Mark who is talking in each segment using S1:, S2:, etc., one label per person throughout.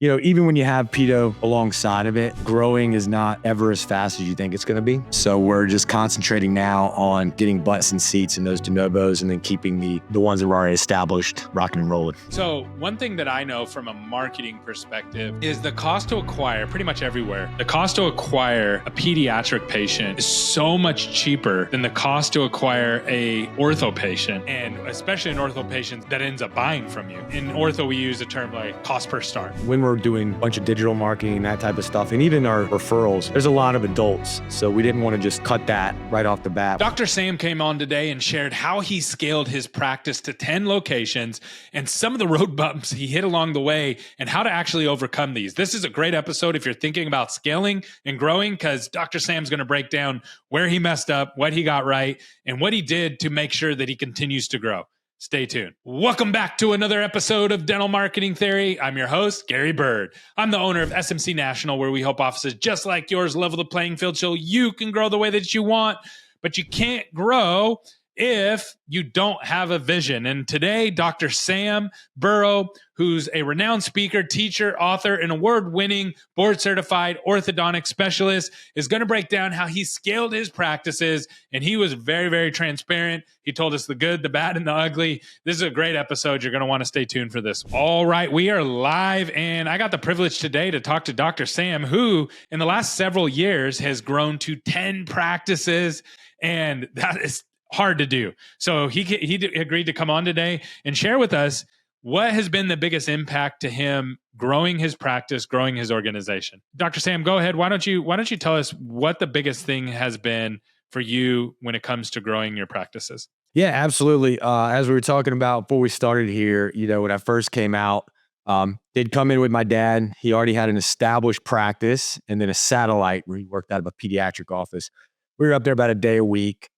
S1: even when you have pedo alongside of it, growing is not ever as fast as you think it's going to be. So we're just concentrating now on getting butts and seats in those de novos and then keeping the ones that are already established rocking and rolling.
S2: So one thing that I know from a marketing perspective is the cost to acquire pretty much everywhere. The cost to acquire a pediatric patient is so much cheaper than the cost to acquire a ortho patient, and especially an ortho patient that ends up buying from you. In ortho, we use a term like cost per start.
S1: When we're doing a bunch of digital marketing, that type of stuff, and even our referrals, there's a lot of adults. So we didn't want to just cut that right off the bat.
S2: Dr. Sam came on today and shared how he scaled his practice to 10 locations and some of the road bumps he hit along the way and how to actually overcome these. This is a great episode if you're thinking about scaling and growing, because Dr. Sam's going to break down where he messed up, what he got right, and what he did to make sure that he continues to grow. Stay tuned. Welcome back to another episode of Dental Marketing Theory. I'm your host, Gary Bird. I'm the owner of SMC National, where we help offices just like yours level the playing field so you can grow the way that you want, but you can't grow if you don't have a vision. And today, Dr. Sam Burrow, who's a renowned speaker, teacher, author, and award-winning board-certified orthodontic specialist, is going to break down how he scaled his practices. And he was very, very transparent. He told us the good, the bad, and the ugly. This is a great episode. You're going to want to stay tuned for this. All right, we are live, and I got the privilege today to talk to Dr. Sam, who in the last several years has grown to 10 practices, and that is hard to do. So he agreed to come on today and share with us what has been the biggest impact to him growing his practice, growing his organization. Dr. Sam, go ahead. Why don't you tell us what the biggest thing has been for you when it comes to growing your practices?
S1: Yeah, absolutely. As we were talking about before we started here, when I first came out, did come in with my dad. He already had an established practice and then a satellite where he worked out of a pediatric office. We were up there about a day a week.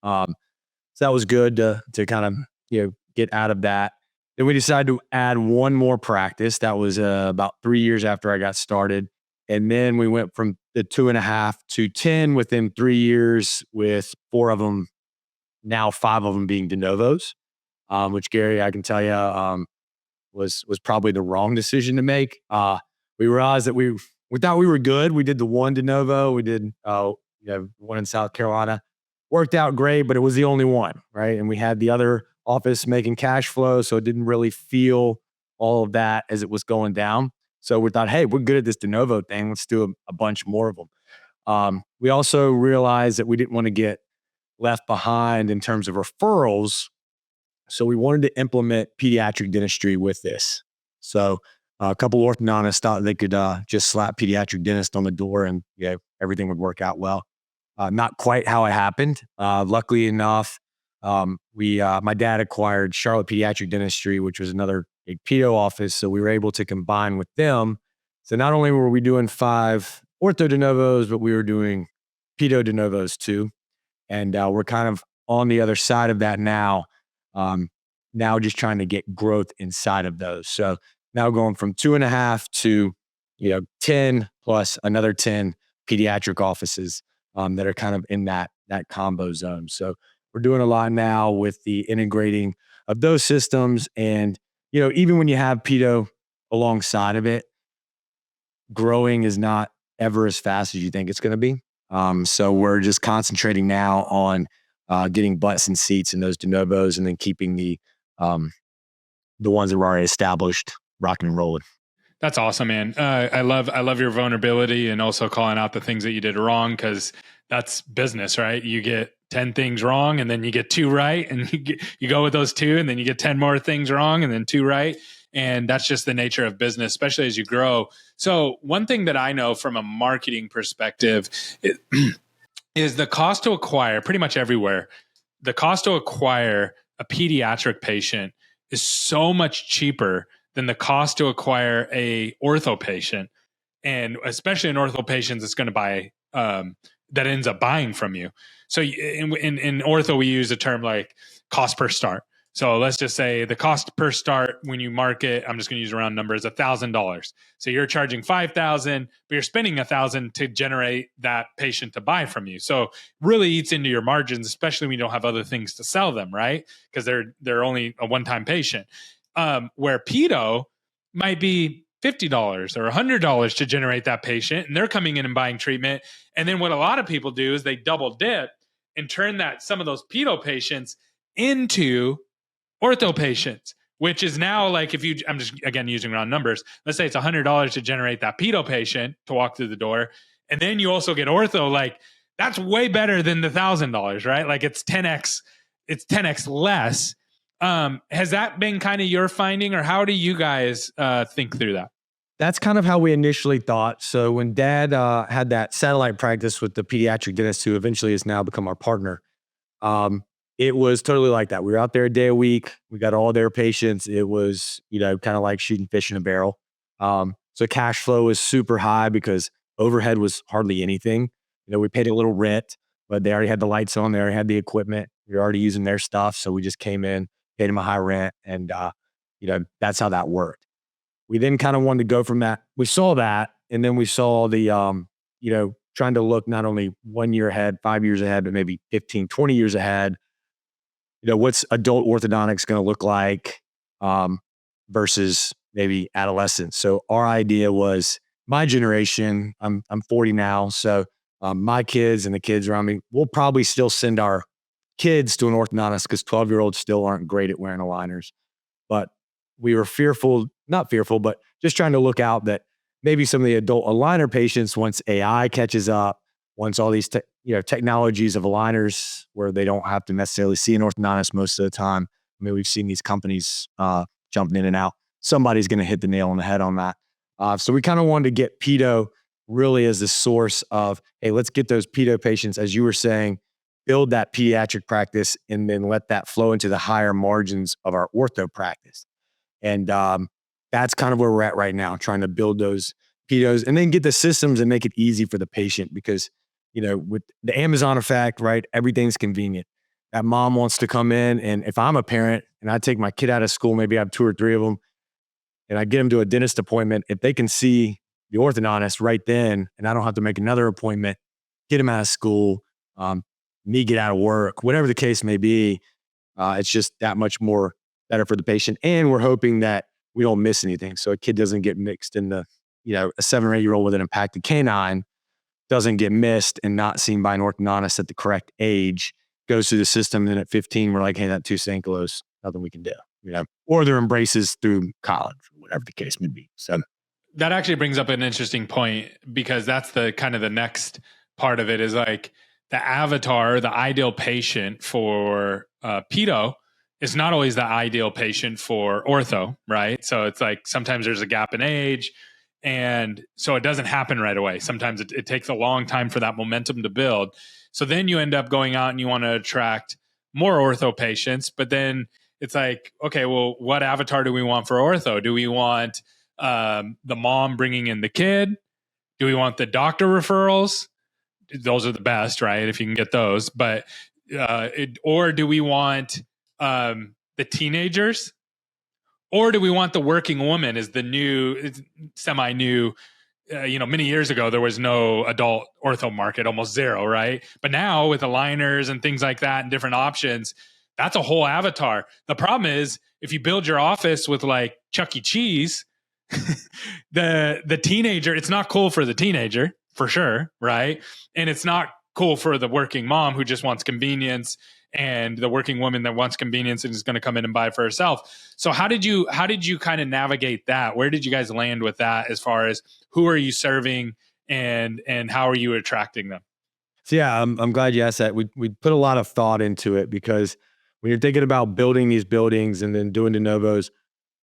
S1: So that was good to kind of, get out of that. Then we decided to add one more practice. That was about 3 years after I got started. And then we went from the 2.5 to 10 within 3 years, with 4 of them, now 5 of them being de novos, which, Gary, I can tell you, was probably the wrong decision to make. We realized that we thought we were good. We did the one de novo. We did one in South Carolina. Worked out great, but it was the only one, right? And we had the other office making cash flow, so it didn't really feel all of that as it was going down. So we thought, hey, we're good at this de novo thing. Let's do a bunch more of them. We also realized that we didn't want to get left behind in terms of referrals. So we wanted to implement pediatric dentistry with this. So a couple of orthodontists thought they could just slap pediatric dentist on the door and everything would work out well. Not quite how it happened. Luckily enough, my dad acquired Charlotte Pediatric Dentistry, which was another big pedo office. So we were able to combine with them. So not only were we doing 5 ortho de novos, but we were doing pedo de novos too. And we're kind of on the other side of that now. Now just trying to get growth inside of those. So now going from 2.5 to 10 plus another 10 pediatric offices that are kind of in that combo zone. So we're doing a lot now with the integrating of those systems. And, even when you have pedo alongside of it, growing is not ever as fast as you think it's going to be. So we're just concentrating now on getting butts and seats in those de novos and then keeping the ones that are already established rocking and rolling.
S2: That's awesome, man. I love your vulnerability and also calling out the things that you did wrong, because that's business, right? You get 10 things wrong and then you get 2 right, and you go with those 2, and then you get 10 more things wrong and then 2 right. And that's just the nature of business, especially as you grow. So one thing that I know from a marketing perspective is the cost to acquire pretty much everywhere. The cost to acquire a pediatric patient is so much cheaper than the cost to acquire a ortho patient, and especially an ortho patient that's going to buy that ends up buying from you. So in ortho, we use a term like cost per start. So let's just say the cost per start when you market, I'm just going to use a round number, is $1,000. So you're charging $5,000, but you're spending $1,000 to generate that patient to buy from you. So really eats into your margins, especially when you don't have other things to sell them, right? Because they're only a one-time patient. Where pedo might be $50 or $100 to generate that patient, and they're coming in and buying treatment. And then what a lot of people do is they double dip and turn that some of those pedo patients into ortho patients, which is now like if you, I'm just again using round numbers, let's say it's $100 to generate that pedo patient to walk through the door, and then you also get ortho, like that's way better than the $1,000, right? Like it's 10x less. Has that been kind of your finding, or how do you guys think through that?
S1: That's kind of how we initially thought. So when Dad had that satellite practice with the pediatric dentist who eventually has now become our partner, um, it was totally like that. We were out there a day a week. We got all their patients. It was, kind of like shooting fish in a barrel. So cash flow was super high because overhead was hardly anything. We paid a little rent, but they already had the lights on. They already had the equipment. We were already using their stuff. So we just came in, paid them a high rent, and that's how that worked. We then kind of wanted to go from that. We saw that, and then we saw the, trying to look not only 1 year ahead, 5 years ahead, but maybe 15, 20 years ahead. What's adult orthodontics going to look like versus maybe adolescence? So our idea was my generation, I'm 40 now. So my kids and the kids around me, we'll probably still send our kids to an orthodontist because 12-year-olds still aren't great at wearing aligners. But we were not fearful, but just trying to look out that maybe some of the adult aligner patients, once AI catches up, once all these technologies of aligners where they don't have to necessarily see an orthodontist most of the time. I mean, we've seen these companies jumping in and out. Somebody's going to hit the nail on the head on that. So we kind of wanted to get pedo really as the source of, hey, let's get those pedo patients, as you were saying, build that pediatric practice, and then let that flow into the higher margins of our ortho practice. And that's kind of where we're at right now, trying to build those pedos and then get the systems and make it easy for the patient because, with the Amazon effect, right, everything's convenient. That mom wants to come in, and if I'm a parent and I take my kid out of school, maybe I have 2 or 3 of them, and I get them to a dentist appointment, if they can see the orthodontist right then, and I don't have to make another appointment, get them out of school, me get out of work, whatever the case may be, it's just that much more better for the patient. And we're hoping that we don't miss anything. So a kid doesn't get mixed in a 7 or 8 year old with an impacted canine doesn't get missed and not seen by an orthodontist at the correct age, goes through the system. And then at 15, we're like, hey, that tooth's ankylosed, nothing we can do, or their embraces through college, whatever the case may be. So
S2: that actually brings up an interesting point because that's the kind of the next part of it is like the avatar, the ideal patient for pedo is not always the ideal patient for ortho, right? So it's like sometimes there's a gap in age, and so it doesn't happen right away. Sometimes it takes a long time for that momentum to build. So then you end up going out and you want to attract more ortho patients, but then it's like, okay, well, what avatar do we want for ortho? Do we want the mom bringing in the kid? Do we want the doctor referrals? Those are the best, right? If you can get those, but or do we want the teenagers, or do we want the working woman as the new, semi-new? Many years ago there was no adult ortho market, almost zero, right? But now with aligners and things like that and different options, that's a whole avatar. The problem is if you build your office with like Chuck E. Cheese, the teenager, it's not cool for the teenager for sure, right? And it's not cool for the working mom who just wants convenience, and the working woman that wants convenience and is going to come in and buy for herself. So how did you kind of navigate that? Where did you guys land with that as far as who are you serving and how are you attracting them?
S1: So yeah, I'm glad you asked that. We put a lot of thought into it because when you're thinking about building these buildings and then doing de novos,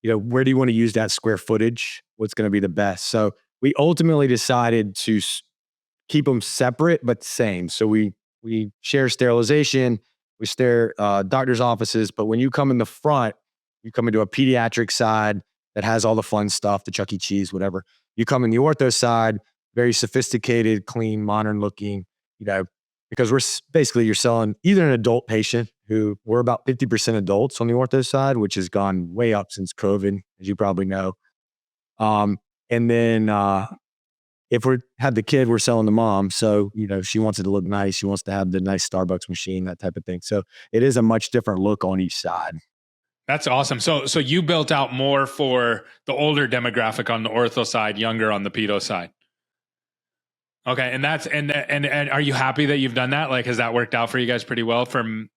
S1: where do you want to use that square footage? What's going to be the best? So we ultimately decided to keep them separate but same. So we share sterilization, we share doctor's offices, but when you come in the front, you come into a pediatric side that has all the fun stuff, the Chuck E. Cheese, whatever. You come in the ortho side, very sophisticated, clean, modern looking, because you're selling either an adult patient who we're about 50% adults on the ortho side, which has gone way up since COVID, as you probably know. And then if we have the kid, we're selling the mom. So, she wants it to look nice. She wants to have the nice Starbucks machine, that type of thing. So it is a much different look on each side.
S2: That's awesome. So you built out more for the older demographic on the ortho side, younger on the pedo side. Okay, and that's and are you happy that you've done that? Like, has that worked out for you guys pretty well from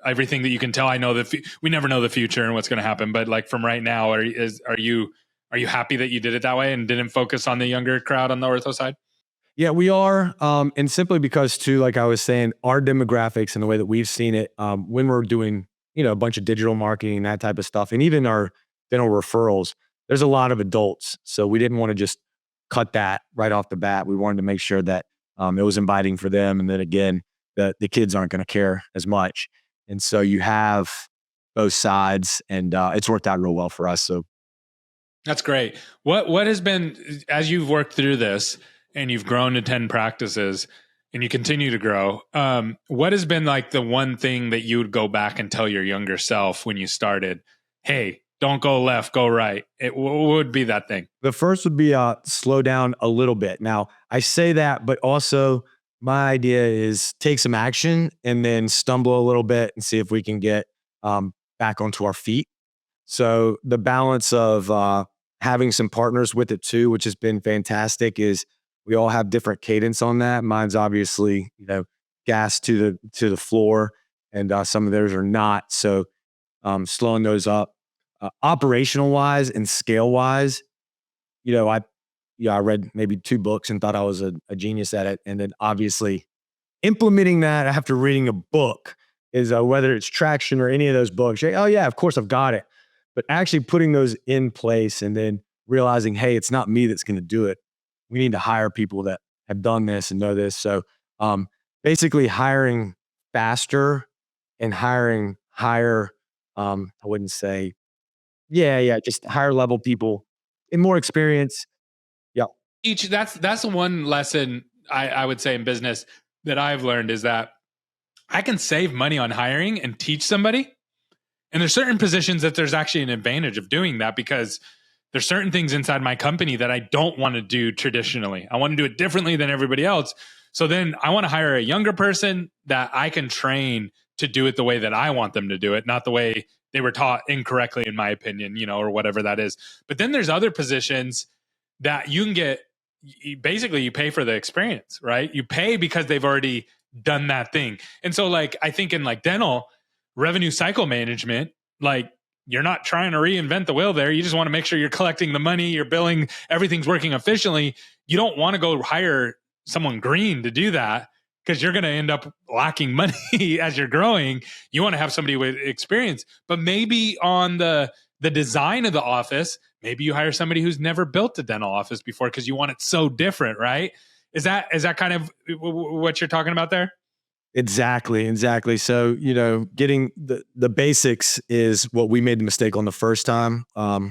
S2: everything that you can tell? I know that we never know the future and what's going to happen, but like from right now, are you happy that you did it that way and didn't focus on the younger crowd on the ortho side?
S1: Yeah, we are. And simply because too, like I was saying, our demographics and the way that we've seen it, when we're doing, a bunch of digital marketing, that type of stuff, and even our dental referrals, there's a lot of adults. So we didn't want to just cut that right off the bat. We wanted to make sure that it was inviting for them. And then again, the kids aren't going to care as much. And so you have both sides, and it's worked out real well for us. So
S2: That's great. What has been, as you've worked through this and you've grown to 10 practices and you continue to grow, what has been like the one thing that you would go back and tell your younger self when you started? Hey, don't go left, go right. What would be that thing?
S1: the first would be slow down a little bit. Now, I say that, but also my idea is take some action and then stumble a little bit and see if we can get back onto our feet. So the balance of having some partners with it too, which has been fantastic, is we all have different cadence on that. Mine's obviously, gas to the floor, and some of theirs are not. So slowing those up, operational wise and scale wise, you know, I I read maybe 2 books and thought I was a genius at it, and then obviously implementing that after reading a book is, whether it's Traction or any of those books, you're like, "Oh, yeah, of course, I've got it." But actually putting those in place and then realizing, "Hey, it's not me that's gonna do it. We need to hire people that have done this and know this." So, um, basically hiring faster and hiring higher, I wouldn't say, yeah, just higher level people and more experience. Yeah.
S2: Each that's the one lesson I would say in business that I've learned is that I can save money on hiring and teach somebody. And there's certain positions that there's actually an advantage of doing that because there's certain things inside my company that I don't want to do traditionally. I want to do it differently than everybody else. So then I want to hire a younger person that I can train to do it the way that I want them to do it, not the way they were taught incorrectly, in my opinion, or whatever that is. But then there's other positions that you can get, basically you pay for the experience, right? You pay because they've already done that thing. And so like, I think in like dental revenue cycle management, like you're not trying to reinvent the wheel there. You just want to make sure you're collecting the money, you're billing, everything's working efficiently. You don't want to go hire someone green to do that because you're going to end up lacking money as you're growing. You want to have somebody with experience, but maybe on the design of the office, maybe you hire somebody who's never built a dental office before because you want it so different, right? Is that kind of what you're talking about there?
S1: Exactly. So, getting the basics is what we made the mistake on the first time. I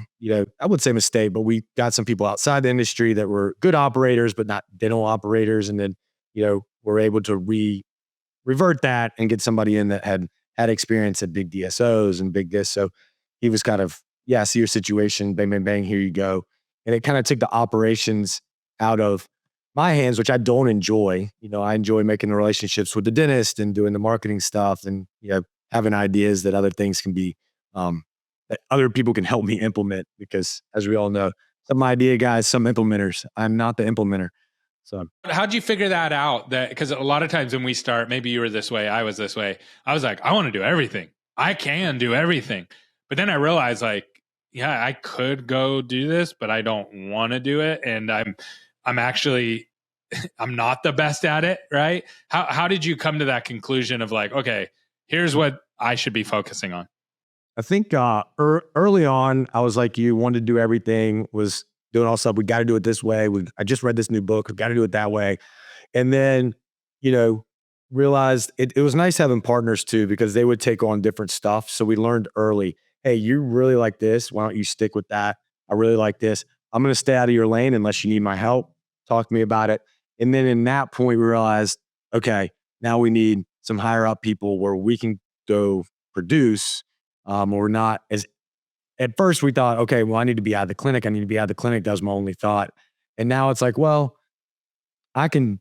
S1: would say mistake, but we got some people outside the industry that were good operators, but not dental operators. And then, we're able to revert that and get somebody in that had experience at big DSOs and big this. So he was kind of, yeah, I see your situation, bang, bang, bang, here you go. And it kind of took the operations out of my hands, which I don't enjoy. I enjoy making the relationships with the dentist and doing the marketing stuff and, having ideas that other things can be, that other people can help me implement because as we all know, some idea guys, some implementers. I'm not the implementer. So
S2: How'd you figure that out? That because a lot of times when we start, maybe you were this way, I was this way. I was like, I want to do everything. I can do everything. But then I realized like, yeah, I could go do this, but I don't want to do it. And I'm actually I'm not the best at it, right? How did you come to that conclusion of like, okay, here's what I should be focusing on?
S1: I think early on, I was like you, wanted to do everything, was doing all stuff. We got to do it this way. I just read this new book. We got to do it that way. And then, you know, realized it was nice having partners too, because they would take on different stuff. So we learned early, hey, you really like this. Why don't you stick with that? I really like this. I'm going to stay out of your lane unless you need my help. Talk to me about it. And then in that point, we realized, okay, now we need some higher up people where we can go produce. Or not as at first we thought, okay, well, I need to be out of the clinic. I need to be out of the clinic. That was my only thought. And now it's like, well, I can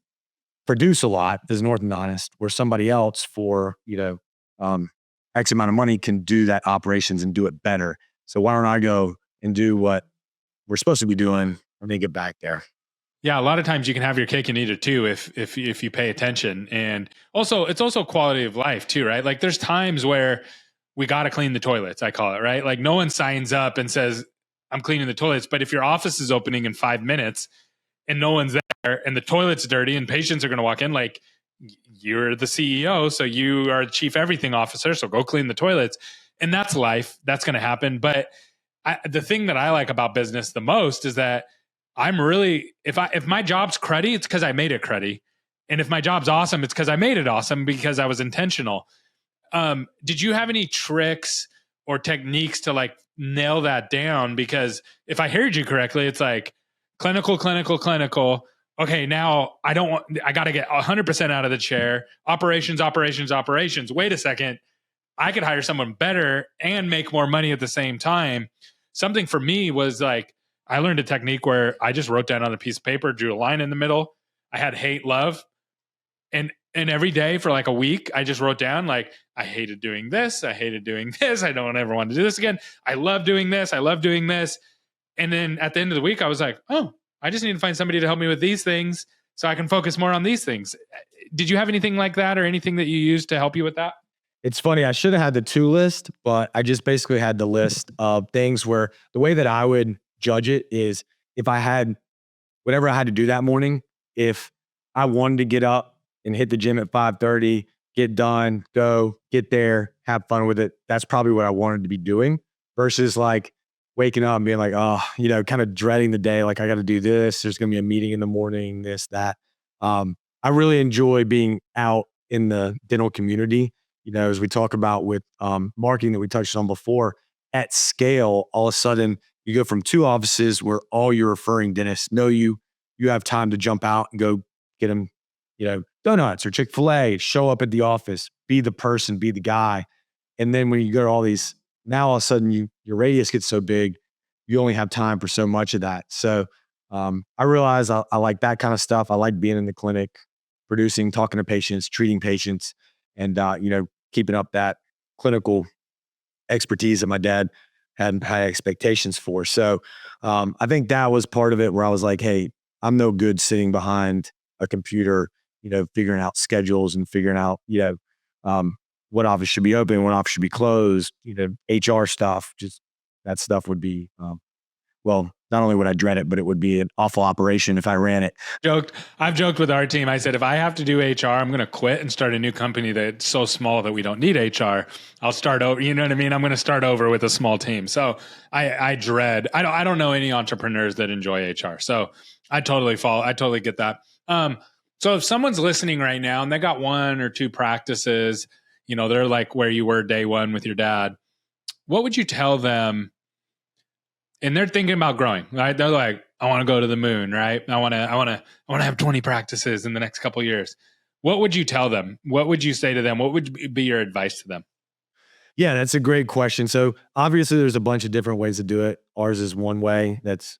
S1: produce a lot as an orthodontist where somebody else for, um, X amount of money can do that operations and do it better. So why don't I go and do what we're supposed to be doing and then get back there?
S2: Yeah, a lot of times you can have your cake and eat it too if you pay attention. And also it's also quality of life too, right? Like there's times where we got to clean the toilets, I call it, right? Like no one signs up and says I'm cleaning the toilets, but if your office is opening in 5 minutes and no one's there and the toilet's dirty and patients are going to walk in, like you're the CEO, so you are the chief everything officer, so go clean the toilets. And that's life. That's going to happen. But the thing that I like about business the most is that I'm really, if my job's cruddy, it's because I made it cruddy. And if my job's awesome, it's because I made it awesome because I was intentional. Did you have any tricks or techniques to like nail that down? Because if I heard you correctly, it's like clinical, clinical, clinical. Okay, now I got to get 100% out of the chair. Operations, operations, operations. Wait a second. I could hire someone better and make more money at the same time. Something for me was like, I learned a technique where I just wrote down on a piece of paper, drew a line in the middle. I had hate, love. And every day for like a week, I just wrote down like, I hated doing this. I hated doing this. I don't ever want to do this again. I love doing this. I love doing this. And then at the end of the week, I was like, oh, I just need to find somebody to help me with these things so I can focus more on these things. Did you have anything like that or anything that you used to help you with that?
S1: It's funny. I should have had the to list, but I just basically had the list of things where the way that I would judge it is if I had whatever I had to do that morning, if I wanted to get up and hit the gym at 5:30, get done, go, get there, have fun with it, that's probably what I wanted to be doing versus like waking up and being like, oh, kind of dreading the day. Like I got to do this. There's going to be a meeting in the morning, this, that. I really enjoy being out in the dental community. As we talk about with marketing that we touched on before, at scale, all of a sudden you go from 2 offices where all your referring dentists know you have time to jump out and go get them, donuts or Chick-fil-A, show up at the office, be the person, be the guy. And then when you go to all these, now all of a sudden your radius gets so big, you only have time for so much of that. So I realize I like that kind of stuff. I like being in the clinic, producing, talking to patients, treating patients, and keeping up that clinical expertise that my dad had high expectations for. So I think that was part of it where I was like, hey, I'm no good sitting behind a computer, figuring out schedules and figuring out, what office should be open, what office should be closed, HR stuff, just that stuff would be, well, not only would I dread it, but it would be an awful operation if I ran it.
S2: I've joked with our team. I said, if I have to do HR, I'm going to quit and start a new company that's so small that we don't need HR. I'll start over. You know what I mean? I'm going to start over with a small team. So I dread, I don't know any entrepreneurs that enjoy HR. So I totally get that. So if someone's listening right now and they got 1 or 2 practices, they're like where you were day one with your dad, what would you tell them? And they're thinking about growing, right? They're like, I want to go to the moon, right? I want to have 20 practices in the next couple of years. What would you tell them? What would you say to them? What would be your advice to them?
S1: Yeah, that's a great question. So obviously there's a bunch of different ways to do it. Ours is one way that's,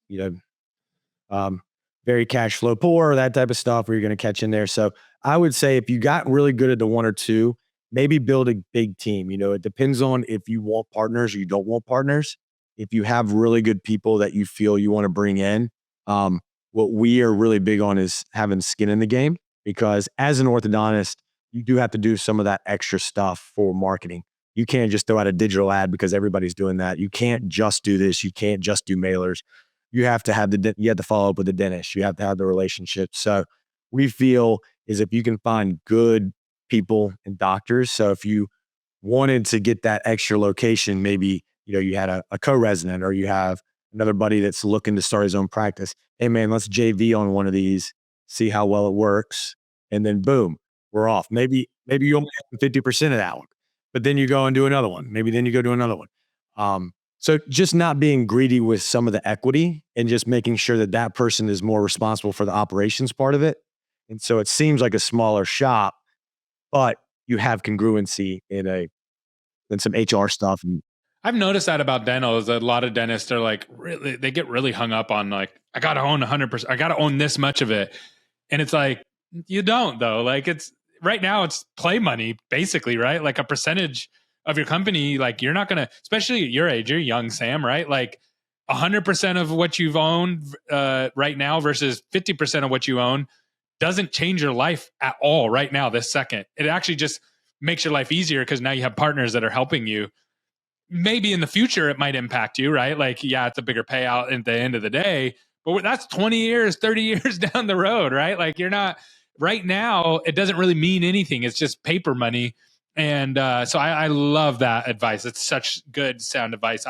S1: very cash flow poor, that type of stuff where you're going to catch in there. So I would say if you got really good at the 1 or 2, maybe build a big team. It depends on if you want partners or you don't want partners. If you have really good people that you feel you want to bring in, what we are really big on is having skin in the game, because as an orthodontist, you do have to do some of that extra stuff for marketing. You can't just throw out a digital ad because everybody's doing that. You can't just do this. You can't just do mailers. You have to have you have to follow up with the dentist. You have to have the relationship. So we feel is if you can find good people and doctors. So if you wanted to get that extra location, maybe, you had a co-resident or you have another buddy that's looking to start his own practice. Hey man, let's JV on one of these, see how well it works. And then boom, we're off. Maybe you only have 50% of that one, but then you go and do another one. Maybe then you go do another one. So just not being greedy with some of the equity and just making sure that that person is more responsible for the operations part of it. And so it seems like a smaller shop, but you have congruency in some HR stuff. And
S2: I've noticed that about dental is that a lot of dentists are like they get really hung up on like, I got to own 100%. I got to own this much of it. And it's like, you don't though. Like it's right now it's play money basically, right? Like a percentage of your company, like you're not going to, especially at your age, you're young, Sam, right? Like 100% of what you've owned right now versus 50% of what you own doesn't change your life at all right now, this second. It actually just makes your life easier because now you have partners that are helping you. Maybe in the future, it might impact you, right? Like, yeah, it's a bigger payout at the end of the day, but that's 20 years, 30 years down the road, right? Like you're not, right now, it doesn't really mean anything. It's just paper money. And so I love that advice. It's such good sound advice.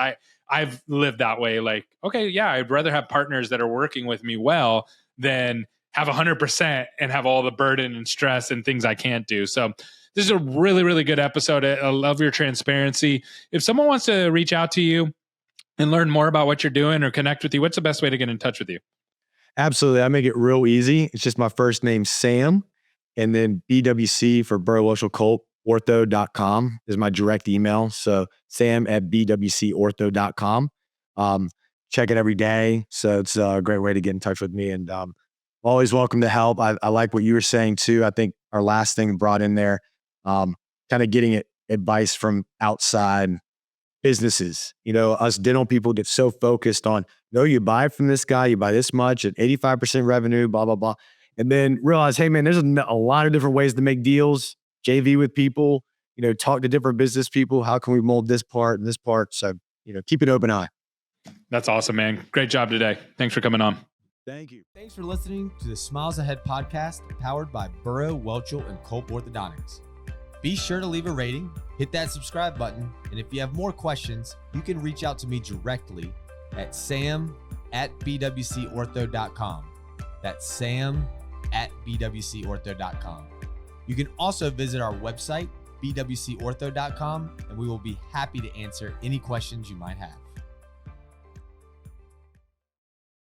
S2: I've lived that way. Like, okay, yeah, I'd rather have partners that are working with me well than have 100% and have all the burden and stress and things I can't do. So this is a really, really good episode. I love your transparency. If someone wants to reach out to you and learn more about what you're doing or connect with you, what's the best way to get in touch with you?
S1: Absolutely. I make it real easy. It's just my first name, Sam, and then BWC for Burrow, Welchel, Culp Ortho.com is my direct email. So sam@bwcortho.com. Check it every day. So it's a great way to get in touch with me, and always welcome to help. I like what you were saying too. I think our last thing brought in there, kind of getting advice from outside businesses. Us dental people get so focused on, no, you buy from this guy, you buy this much at 85% revenue, blah, blah, blah. And then realize, hey man, there's a lot of different ways to make deals, JV with people, talk to different business people. How can we mold this part and this part? So, keep an open eye.
S2: That's awesome, man. Great job today. Thanks for coming on.
S1: Thank you.
S3: Thanks for listening to the Smiles Ahead podcast powered by Burrow, Welchel, and Culp Orthodontics. Be sure to leave a rating, hit that subscribe button, and if you have more questions, you can reach out to me directly at sam@bwcortho.com. That's sam@bwcortho.com. You can also visit our website, bwcortho.com, and we will be happy to answer any questions you might have.